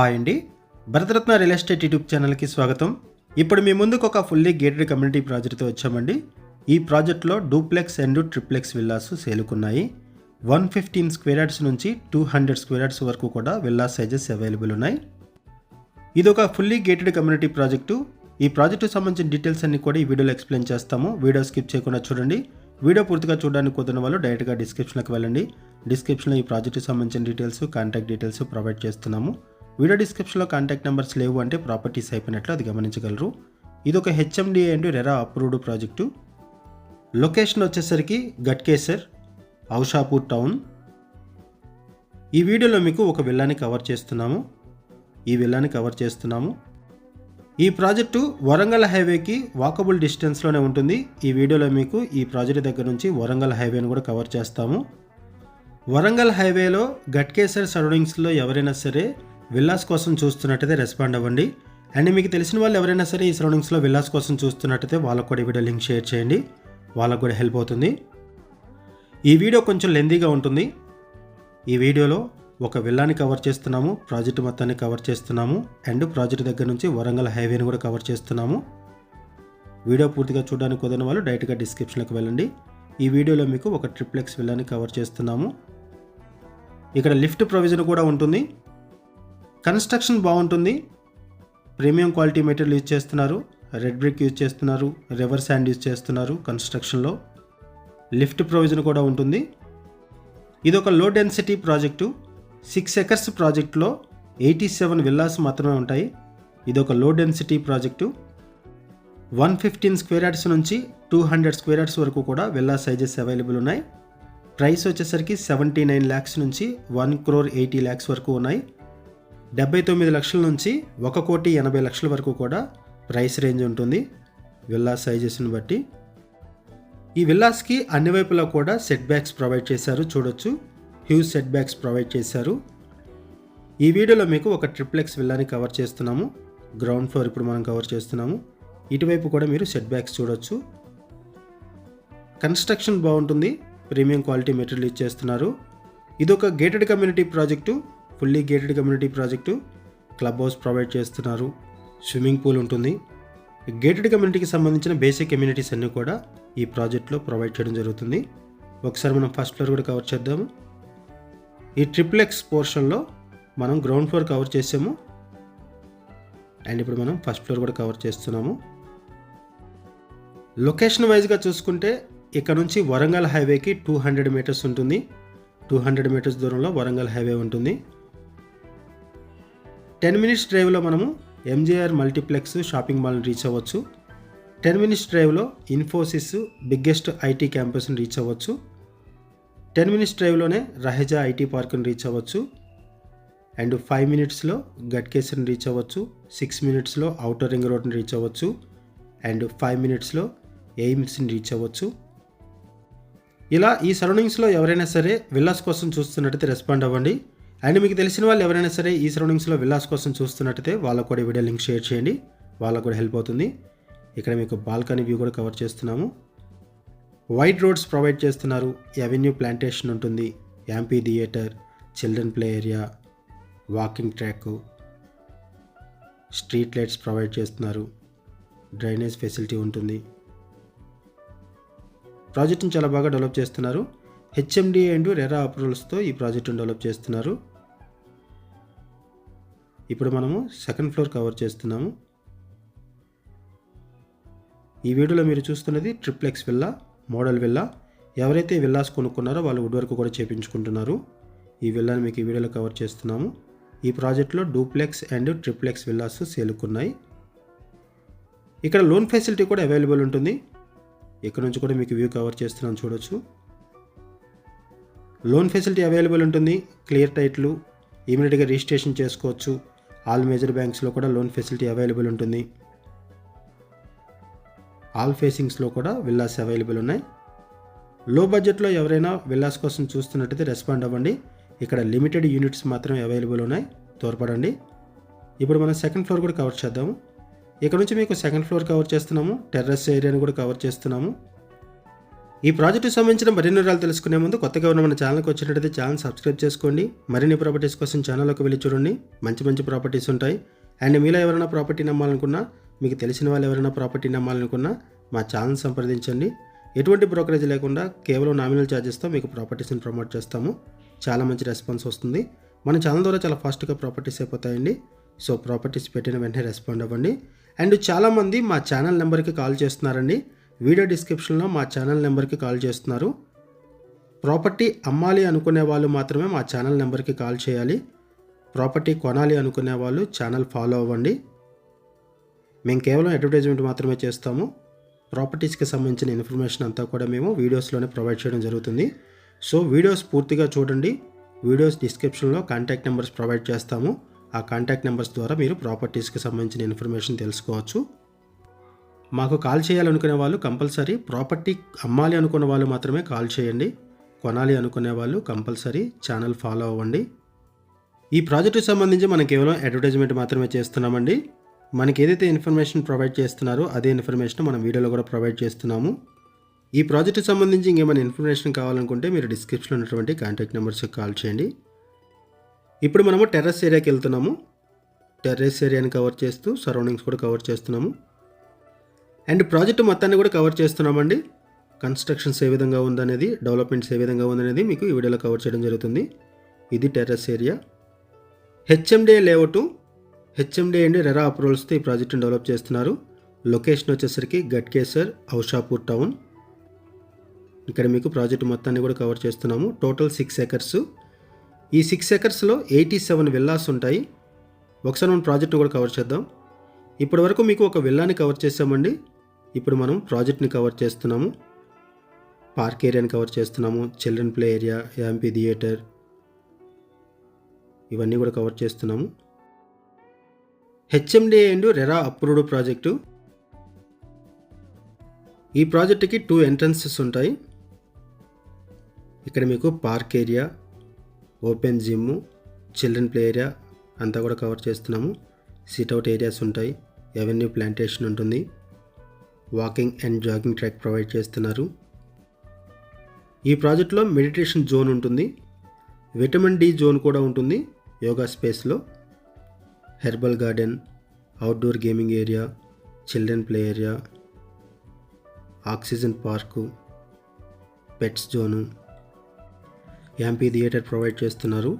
Hi అండి, Bharat Ratna real estate YouTube ఛానల్కి స్వాగతం. ఇప్పుడు మీ ముందుకు ఒక ఫుల్లీ గేటెడ్ కమ్యూనిటీ ప్రాజెక్ట్తో వచ్చామండి. ఈ ప్రాజెక్ట్లో డూప్లెక్స్ అండ్ ట్రిప్లెక్స్ విల్లాస్ సేలుకున్నాయి. 115 స్క్వేర్ యార్డ్స్ నుంచి 200 స్క్వేర్ యార్డ్స్ వరకు కూడా విల్లా సైజెస్ అవైలబుల్ ఉన్నాయి. ఇది ఒక ఫుల్లీ గేటెడ్ కమ్యూనిటీ ప్రాజెక్టు. ఈ ప్రాజెక్టుకు సంబంధించిన డీటెయిల్స్ అన్ని కూడా ఈ వీడియోలో ఎక్స్ప్లెయిన్ చేస్తాము. వీడియో స్కిప్ చేయకుండా చూడండి. వీడియో పూర్తిగా చూడడానికి కుదిరిన వాళ్ళు డైరెక్ట్గా డిస్క్రిప్షన్కి వెళ్ళండి. డిస్క్రిప్షన్లో ఈ ప్రాజెక్టుకు సంబంధించిన డీటెయిల్స్, కాంటాక్ట్ డీటెయిల్స్ ప్రొవైడ్ చేస్తున్నాము. వీడియో డిస్క్రిప్షన్లో కాంటాక్ట్ నెంబర్స్ లేవు అంటే ప్రాపర్టీస్ అయిపోయినట్లు అది గమనించగలరు. ఇది ఒక HMDA and RERA approved project. Location వచ్చేసరికి గట్కేసర్, ఔషాపూర్ టౌన్. ఈ వీడియోలో మీకు ఒక విల్లాని కవర్ చేస్తున్నాము. ఈ ప్రాజెక్టు వరంగల్ హైవేకి వాకబుల్ డిస్టెన్స్లోనే ఉంటుంది. ఈ వీడియోలో మీకు ఈ ప్రాజెక్ట్ దగ్గర నుంచి వరంగల్ హైవేని కూడా కవర్ చేస్తాము. వరంగల్ హైవేలో గట్కేసర్ సరౌండింగ్స్లో ఎవరైనా సరే విల్లాస్ కోసం చూస్తున్నట్టయితే రెస్పాండ్ అవ్వండి. అండ్ మీకు తెలిసిన వాళ్ళు ఎవరైనా సరే ఈ సరౌండింగ్స్లో విల్లాస్ కోసం చూస్తున్నట్టయితే వాళ్ళకు కూడా ఈ వీడియో లింక్ షేర్ చేయండి. వాళ్ళకు కూడా హెల్ప్ అవుతుంది. ఈ వీడియో కొంచెం లెందీగా ఉంటుంది. ఈ వీడియోలో ఒక విల్లాని కవర్ చేస్తున్నాము, ప్రాజెక్టు మొత్తాన్ని కవర్ చేస్తున్నాము, అండ్ ప్రాజెక్టు దగ్గర నుంచి వరంగల్ హైవేని కూడా కవర్ చేస్తున్నాము. వీడియో పూర్తిగా చూడడానికి కుదరని వాళ్ళు డైరెక్ట్గా డిస్క్రిప్షన్లోకి వెళ్ళండి. ఈ వీడియోలో మీకు ఒక ట్రిప్లెక్స్ విల్లాని కవర్ చేస్తున్నాము. ఇక్కడ లిఫ్ట్ ప్రొవిజన్ కూడా ఉంటుంది. కన్స్ట్రక్షన్ బాగుంటుంది. ప్రీమియం క్వాలిటీ మెటీరియల్ యూజ్ చేస్తున్నారు. రెడ్ బ్రిక్ యూజ్ చేస్తున్నారు. రివర్ శాండ్ యూజ్ చేస్తున్నారు. కన్స్ట్రక్షన్లో లిఫ్ట్ ప్రొవిజన్ కూడా ఉంటుంది. ఇది ఒక లో డెన్సిటీ ప్రాజెక్టు. 6 acres ప్రాజెక్టులో 87 విల్లాస్ మాత్రమే ఉంటాయి. ఇది ఒక low density project. 115 square yards నుంచి 200 స్క్వేర్ యార్డ్స్ వరకు కూడా విల్లా సైజెస్ అవైలబుల్ ఉన్నాయి. ప్రైస్ వచ్చేసరికి 79 lakhs నుంచి 1,80 lakhs వరకు ఉన్నాయి. 79 లక్షల నుంచి 1,80 వరకు కూడా ప్రైస్ రేంజ్ ఉంటుంది విల్లా సైజెస్ని బట్టి. ఈ విల్లాస్కి అన్ని వైపులా కూడా సెట్ బ్యాక్స్ ప్రొవైడ్ చేశారు. చూడొచ్చు, హ్యూజ్ సెట్ బ్యాక్స్ ప్రొవైడ్ చేశారు. ఈ వీడియోలో మీకు ఒక ట్రిప్లెక్స్ విల్లాని కవర్ చేస్తున్నాము. గ్రౌండ్ ఫ్లోర్ ఇప్పుడు మనం కవర్ చేస్తున్నాము. ఇటువైపు కూడా మీరు సెట్ బ్యాక్స్ చూడొచ్చు. కన్స్ట్రక్షన్ బాగుంటుంది. ప్రీమియం క్వాలిటీ మెటీరియల్ యూజ్ చేస్తున్నారు. ఇది ఒక gated community project. Fully gated community project. Club house provide చేస్తున్నారు. స్విమ్మింగ్ పూల్ ఉంటుంది. గేటెడ్ కమ్యూనిటీకి సంబంధించిన బేసిక్ కమ్యూనిటీస్ అన్నీ కూడా ఈ ప్రాజెక్ట్లో ప్రొవైడ్ చేయడం జరుగుతుంది. ఒకసారి మనం ఫస్ట్ ఫ్లోర్ కూడా కవర్ చేద్దాము. ఈ ట్రిప్లెక్స్ పోర్షన్లో మనం గ్రౌండ్ ఫ్లోర్ కవర్ చేసాము. అండ్ ఇప్పుడు మనం ఫస్ట్ ఫ్లోర్ కూడా కవర్ చేస్తున్నాము. లొకేషన్ వైజ్గా చూసుకుంటే ఇక్కడ నుంచి వరంగల్ హైవేకి 200 meters ఉంటుంది. 200 meters దూరంలో వరంగల్ హైవే ఉంటుంది. 10 minutes డ్రైవ్లో మనము ఎంజేఆర్ మల్టీప్లెక్స్ షాపింగ్ మాల్ని రీచ్ అవ్వచ్చు. 10 minutes డ్రైవ్లో ఇన్ఫోసిస్ బిగ్గెస్ట్ ఐటీ క్యాంపస్ని రీచ్ అవ్వచ్చు. 10 minutes డ్రైవ్లోనే రహజా ఐటీ పార్క్ని రీచ్ అవ్వచ్చు. అండ్ 5 minutesలో గట్కేసర్ని రీచ్ అవ్వచ్చు. 6 minutesలో ఔటర్ రింగ్ రోడ్ని రీచ్ అవ్వచ్చు. అండ్ 5 minutesలో ఎయిమ్స్ని రీచ్ అవ్వచ్చు. ఇలా ఈ సరౌండింగ్స్లో ఎవరైనా సరే విల్లాస్ కోసం చూస్తున్నట్టయితే రెస్పాండ్ అవ్వండి. అండ్ మీకు తెలిసిన వాళ్ళు ఎవరైనా సరే ఈ సరౌండింగ్స్లో విల్లాస్ కోసం చూస్తున్నట్టయితే వాళ్ళకు కూడా వీడియో లింక్ షేర్ చేయండి. వాళ్ళకు కూడా హెల్ప్ అవుతుంది. ఇక్కడ మీకు బాల్కనీ వ్యూ కూడా కవర్ చేస్తున్నాము. వైడ్ రోడ్స్ ప్రొవైడ్ చేస్తున్నారు. అవెన్యూ ప్లాంటేషన్ ఉంటుంది. Amphitheatre, children play area, walking track, street lights provide చేస్తున్నారు. డ్రైనేజ్ ఫెసిలిటీ ఉంటుంది. ప్రాజెక్ట్ని చాలా బాగా డెవలప్ చేస్తున్నారు. హెచ్ఎండిఏ అండ్ రెరా అప్రూవల్స్తో ఈ ప్రాజెక్టును డెవలప్ చేస్తున్నారు. ఇప్పుడు మనము సెకండ్ ఫ్లోర్ కవర్ చేస్తున్నాము. ఈ వీడియోలో మీరు చూస్తున్నది ట్రిప్లెక్స్ విల్లా, మోడల్ విల్లా. ఎవరైతే విల్లాస్ కొనుక్కున్నారో వాళ్ళు వుడ్ వర్క్ కూడా చేయించుకుంటున్నారు. ఈ విల్లాని మీకు ఈ వీడియోలో కవర్ చేస్తున్నాము. ఈ ప్రాజెక్ట్లో డూప్లెక్స్ అండ్ ట్రిప్లెక్స్ విల్లాస్ సేలుకున్నాయి. ఇక్కడ లోన్ ఫెసిలిటీ కూడా అవైలబుల్ ఉంటుంది. ఇక్కడ నుంచి కూడా మీకు వ్యూ కవర్ చేస్తున్నాను, చూడొచ్చు. లోన్ ఫెసిలిటీ అవైలబుల్ ఉంటుంది. క్లియర్ టైట్లు, ఇమీడియట్గా రిజిస్ట్రేషన్ చేసుకోవచ్చు. ఆల్ మేజర్ బ్యాంక్స్లో కూడా లోన్ ఫెసిలిటీ అవైలబుల్ ఉంటుంది. ఆల్ ఫేసింగ్స్లో కూడా విల్లాస్ అవైలబుల్ ఉన్నాయి. లో బడ్జెట్లో ఎవరైనా విల్లాస్ కోసం చూస్తున్నట్టయితే రెస్పాండ్ అవ్వండి. ఇక్కడ లిమిటెడ్ యూనిట్స్ మాత్రమే అవైలబుల్ ఉన్నాయి. త్వరపడండి. ఇప్పుడు మనం సెకండ్ ఫ్లోర్ కూడా కవర్ చేద్దాము. ఇక్కడ నుంచి మీకు సెకండ్ ఫ్లోర్ కవర్ చేస్తున్నాము. టెర్రస్ ఏరియాని కూడా కవర్ చేస్తున్నాము. ఈ ప్రాజెక్టుకు సంబంధించిన మరిన్ని వివరాలు తెలుసుకునే ముందు కొత్తగా ఉన్న మన ఛానల్కి వచ్చినట్టయితే ఛానల్ సబ్స్క్రైబ్ చేసుకోండి. మరిన్ని ప్రాపర్టీస్ కోసం ఛానల్లోకి వెళ్ళి చూడండి. మంచి ప్రాపర్టీస్ ఉంటాయి. అండ్ మీలో ఎవరైనా ప్రాపర్టీ నమ్మాలనుకున్నా, మీకు తెలిసిన వాళ్ళు ఎవరైనా ప్రాపర్టీ నమ్మాలనుకున్నా మా ఛానల్ సంప్రదించండి. ఎటువంటి బ్రోకరేజ్ లేకుండా కేవలం నామినల్ ఛార్జెస్తో మీకు ప్రాపర్టీస్ని ప్రమోట్ చేస్తాము. చాలా మంచి రెస్పాన్స్ వస్తుంది. మన ఛానల్ ద్వారా చాలా ఫాస్ట్గా ప్రాపర్టీస్ అయిపోతాయండి. సో ప్రాపర్టీస్ పెట్టిన వెంటనే రెస్పాండ్ అవ్వండి. అండ్ చాలామంది మా ఛానల్ నెంబర్కి కాల్ చేస్తున్నారండి. వీడియో డిస్క్రిప్షన్లో మా ఛానల్ నెంబర్కి కాల్ చేస్తున్నారు. ప్రాపర్టీ అమ్మాలి అనుకునే వాళ్ళు మాత్రమే మా ఛానల్ నెంబర్కి కాల్ చేయాలి. ప్రాపర్టీ కొనాలి అనుకునే వాళ్ళు ఛానల్ ఫాలో అవ్వండి. మేము కేవలం అడ్వర్టైజ్మెంట్ మాత్రమే చేస్తాము. ప్రాపర్టీస్కి సంబంధించిన ఇన్ఫర్మేషన్ అంతా కూడా మేము వీడియోస్లోనే ప్రొవైడ్ చేయడం జరుగుతుంది. సో వీడియోస్ పూర్తిగా చూడండి. వీడియోస్ డిస్క్రిప్షన్లో కాంటాక్ట్ నెంబర్స్ ప్రొవైడ్ చేస్తాము. ఆ కాంటాక్ట్ నెంబర్స్ ద్వారా మీరు ప్రాపర్టీస్కి సంబంధించిన ఇన్ఫర్మేషన్ తెలుసుకోవచ్చు. మాకు కాల్ చేయాలనుకునే వాళ్ళు కంపల్సరీ ప్రాపర్టీ అమ్మాలి అనుకున్న వాళ్ళు మాత్రమే కాల్ చేయండి. కొనాలి అనుకునే వాళ్ళు కంపల్సరీ ఛానల్ ఫాలో అవ్వండి. ఈ ప్రాజెక్టుకు సంబంధించి మనం కేవలం అడ్వర్టైజ్మెంట్ మాత్రమే చేస్తున్నామండి. మనకి ఏదైతే ఇన్ఫర్మేషన్ ప్రొవైడ్ చేస్తున్నారో అదే ఇన్ఫర్మేషన్ మనం వీడియోలో కూడా ప్రొవైడ్ చేస్తున్నాము. ఈ ప్రాజెక్టుకు సంబంధించి ఇంకేమైనా ఇన్ఫర్మేషన్ కావాలనుకుంటే మీరు డిస్క్రిప్షన్లో ఉన్నటువంటి కాంటాక్ట్ నెంబర్స్కి కాల్ చేయండి. ఇప్పుడు మనము టెర్రస్ ఏరియాకి వెళ్తున్నాము. టెర్రస్ ఏరియాని కవర్ చేస్తూ సరౌండింగ్స్ కూడా కవర్ చేస్తున్నాము. అండ్ ప్రాజెక్టు మొత్తాన్ని కూడా కవర్ చేస్తున్నామండి. కన్స్ట్రక్షన్స్ ఏ విధంగా ఉందనేది, డెవలప్మెంట్స్ ఏ విధంగా ఉందనేది మీకు ఈ వీడియోలో కవర్ చేయడం జరుగుతుంది. ఇది terrace area. HMDA layout, HMDA and RERA అప్రూవల్స్తో ఈ ప్రాజెక్టును డెవలప్ చేస్తున్నారు. లొకేషన్ వచ్చేసరికి గట్కేసర్, ఔషాపూర్ టౌన్. ఇక్కడ మీకు ప్రాజెక్టు మొత్తాన్ని కూడా కవర్ చేస్తున్నాము. Total 6 acres. ఈ 6 acresలో 87 విల్లాస్ ఉంటాయి. ఒకసారి మనం ప్రాజెక్ట్ని కూడా కవర్ చేద్దాం. ఇప్పటి వరకు మీకు ఒక విల్లాని కవర్ చేసామండి. ఇప్పుడు మనం ప్రాజెక్ట్ని కవర్ చేస్తున్నాము. పార్క్ ఏరియాని కవర్ చేస్తున్నాము. చిల్డ్రన్ ప్లే ఏరియా, యాంపీ థియేటర్, ఇవన్నీ కూడా కవర్ చేస్తున్నాము. HMDA and RERA approved project. ఈ ప్రాజెక్టుకి 2 entrances ఉంటాయి. ఇక్కడ మీకు park area, open gym, children play area అంతా కూడా కవర్ చేస్తున్నాము. సిట్అవుట్ ఏరియాస్ ఉంటాయి. ఎవెన్యూ ప్లాంటేషన్ ఉంటుంది. Walking and jogging track provide చేస్తున్నారు. ఈ ప్రాజెక్ట్లో మెడిటేషన్ జోన్ ఉంటుంది. విటమిన్ డి జోన్ కూడా ఉంటుంది యోగా స్పేస్లో. Herbal garden, outdoor gaming area, children play area, oxygen park, pets zone, యాంపీ theatre provide చేస్తున్నారు.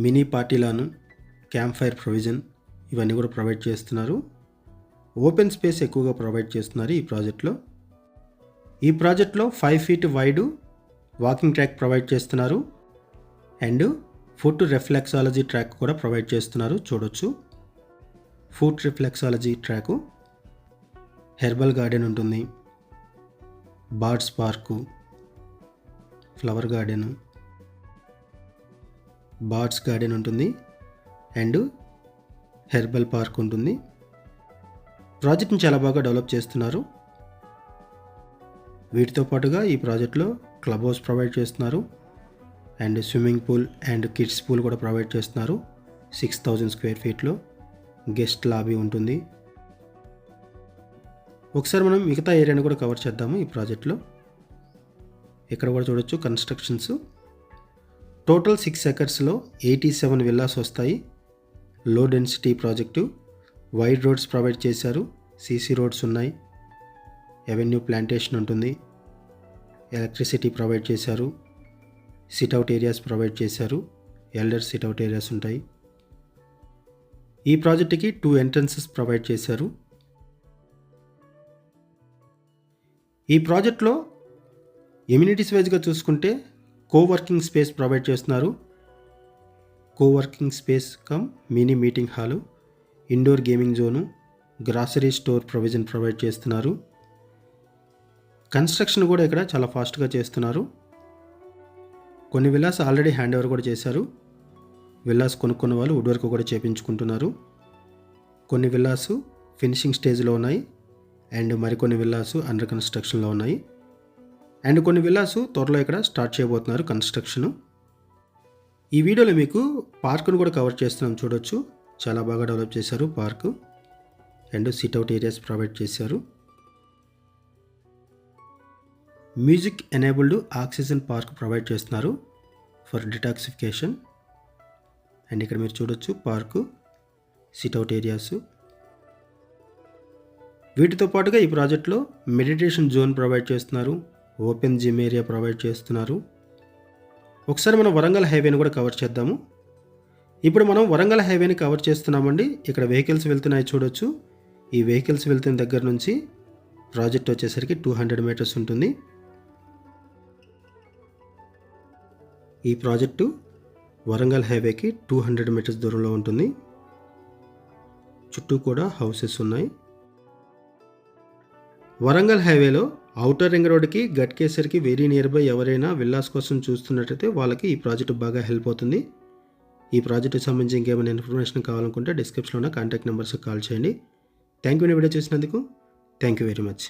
మినీ పార్టీలాను, క్యాంప్ ఫైర్ ప్రొవిజన్ ఇవన్నీ కూడా ప్రొవైడ్ చేస్తున్నారు. ఓపెన్ స్పేస్ ఎక్కువగా ప్రొవైడ్ చేస్తున్నారు ఈ ప్రాజెక్ట్లో. ఈ ప్రాజెక్ట్లో 5 feet wide walking track provide చేస్తున్నారు. అండ్ ఫుట్ రిఫ్లెక్సాలజీ ట్రాక్ కూడా ప్రొవైడ్ చేస్తున్నారు. చూడొచ్చు, foot reflexology track. Herbal garden ఉంటుంది. Birds park, flower garden, birds garden ఉంటుంది. అండ్ హెర్బల్ పార్క్ ఉంటుంది. ప్రాజెక్ట్ని చాలా బాగా డెవలప్ చేస్తున్నారు. వీటితో పాటుగా ఈ ప్రాజెక్ట్లో క్లబ్ హౌస్ ప్రొవైడ్ చేస్తున్నారు. And swimming pool and kids pool కూడా ప్రొవైడ్ చేస్తున్నారు. 6000 square feetలో గెస్ట్ లాబీ ఉంటుంది. ఒకసారి మనం మిగతా ఏరియాని కూడా కవర్ చేద్దాము. ఈ ప్రాజెక్ట్లో ఇక్కడ కూడా చూడొచ్చు కన్స్ట్రక్షన్స్. టోటల్ 6 acresలో 87 విల్లాస్ వస్తాయి. Low density project. Wide roads provide చేశారు. సీసీ రోడ్స్ ఉన్నాయి. ఎవెన్యూ ప్లాంటేషన్ ఉంటుంది. ఎలక్ట్రిసిటీ ప్రొవైడ్ చేశారు. సిట్అవుట్ ఏరియాస్ ప్రొవైడ్ చేశారు. ఎల్డర్ సిట్అవుట్ ఏరియాస్ ఉంటాయి. ఈ ప్రాజెక్టుకి 2 entrances ప్రొవైడ్ చేశారు. ఈ ప్రాజెక్ట్లో ఎమ్యూనిటీస్ వైజ్గా చూసుకుంటే కోవర్కింగ్ స్పేస్ ప్రొవైడ్ చేస్తున్నారు. Coworking space cum mini meeting hall, indoor gaming zone, grocery store provision provide చేస్తున్నారు. కన్స్ట్రక్షన్ కూడా ఇక్కడ చాలా ఫాస్ట్గా చేస్తున్నారు. కొన్ని విల్లాస్ ఆల్రెడీ హ్యాండ్ ఓవర్ కూడా చేశారు. విల్లాస్ కొనుక్కున్న వాళ్ళు వుడ్ వర్క్ కూడా చేయించుకుంటున్నారు. కొన్ని విల్లాస్ ఫినిషింగ్ స్టేజ్లో ఉన్నాయి. అండ్ మరికొన్ని విల్లాస్ అండర్ కన్స్ట్రక్షన్లో ఉన్నాయి. అండ్ కొన్ని విల్లాస్ త్వరలో ఇక్కడ స్టార్ట్ చేయబోతున్నారు కన్స్ట్రక్షను. ఈ వీడియోలో మీకు పార్కును కూడా కవర్ చేస్తున్నాం. చూడొచ్చు, చాలా బాగా డెవలప్ చేశారు park. And sit out areas provide చేశారు. Music enabled oxygen park provide చేస్తున్నారు ఫర్ డిటాక్సిఫికేషన్. అండ్ ఇక్కడ మీరు చూడొచ్చు పార్కు, సిట్అవుట్ ఏరియాస్. వీటితో పాటుగా ఈ ప్రాజెక్ట్లో మెడిటేషన్ జోన్ ప్రొవైడ్ చేస్తున్నారు, ఓపెన్ జిమ్ ఏరియా ప్రొవైడ్ చేస్తున్నారు. ఒకసారి మనం వరంగల్ హైవేని కూడా కవర్ చేద్దాము. ఇప్పుడు మనం వరంగల్ హైవేని కవర్ చేస్తున్నామండి. ఇక్కడ వెహికల్స్ వెళ్తున్నాయి చూడొచ్చు. ఈ వెహికల్స్ వెళ్తున్న దగ్గర నుంచి ప్రాజెక్ట్ వచ్చేసరికి 200 మీటర్స్ ఉంటుంది. ఈ ప్రాజెక్టు వరంగల్ హైవేకి 200 మీటర్స్ దూరంలో ఉంటుంది. చుట్టూ కూడా హౌసెస్ ఉన్నాయి. వరంగల్ హైవేలో ఔటర్ రింగ్ రోడ్కి, గట్కేసర్కి వెరీ నియర్ బై ఎవరైనా విల్లాస్ కోసం చూస్తున్నట్టయితే వాళ్ళకి ఈ ప్రాజెక్టు బాగా హెల్ప్ అవుతుంది. ఈ ప్రాజెక్టుకి సంబంధించి ఇంకేమైనా ఇన్ఫర్మేషన్ కావాలనుకుంటే డిస్క్రిప్షన్లో ఉన్న కాంటాక్ట్ నెంబర్స్కి కాల్ చేయండి. థ్యాంక్ యూ వీడియో చూసినందుకు. Thank you very much.